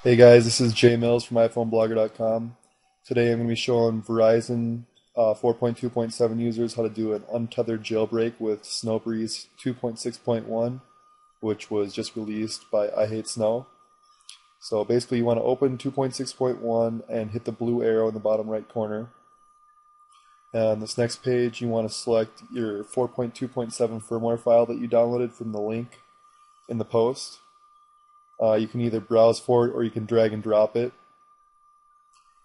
Hey guys, this is Jay Mills from iPhoneblogger.com. Today I'm going to be showing Verizon 4.2.7 users how to do an untethered jailbreak with Sn0wbreeze 2.6.1, which was just released by I Hate Snow. So basically you want to open 2.6.1 and hit the blue arrow in the bottom right corner. And on this next page you want to select your 4.2.7 firmware file that you downloaded from the link in the post. You can either browse for it or you can drag and drop it.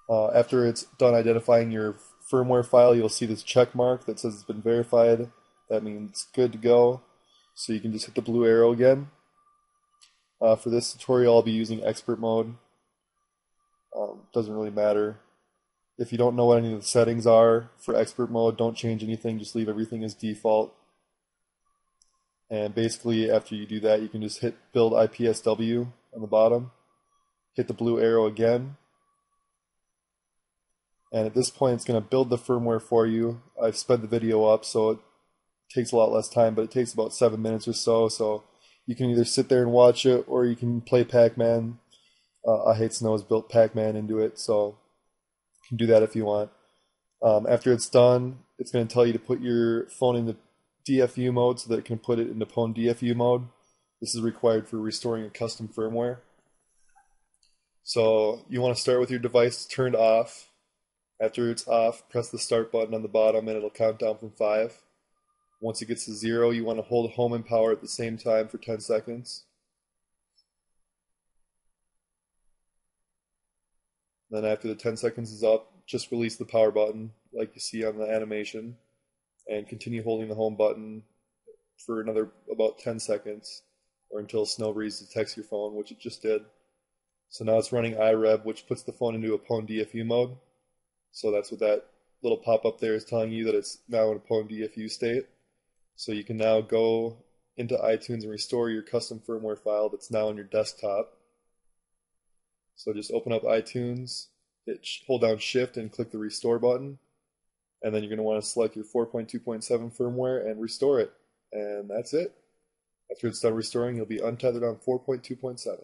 After it's done identifying your firmware file, you'll see this check mark that says it's been verified. That means it's good to go. So you can just hit the blue arrow again. For this tutorial, I'll be using expert mode. Doesn't really matter. If you don't know what any of the settings are for expert mode, don't change anything. Just leave everything as default. And basically, after you do that, you can just hit build IPSW on the bottom, hit the blue arrow again, and at this point it's going to build the firmware for you. I've sped the video up so it takes a lot less time, but it takes about 7 minutes or so, so you can either sit there and watch it or you can play Pac-Man. I Hate Snow has built Pac-Man into it, so you can do that if you want. After it's done, it's going to tell you to put your phone into DFU mode so that it can put it into Pwn DFU mode. This is required for restoring a custom firmware. So you want to start with your device turned off. After it's off, press the start button on the bottom and it'll count down from 5. Once it gets to 0, you want to hold home and power at the same time for 10 seconds. Then after the 10 seconds is up, just release the power button like you see on the animation, and continue holding the home button for another about 10 seconds or until Sn0wbreeze detects your phone, which it just did. So now it's running iRev, which puts the phone into a Pwn DFU mode. So that's what that little pop-up there is telling you, that it's now in a Pwn DFU state. So you can now go into iTunes and restore your custom firmware file that's now on your desktop. So just open up iTunes, hold down Shift and click the restore button. And then you're going to want to select your 4.2.7 firmware and restore it. And that's it. After it's done restoring, you'll be untethered on 4.2.7.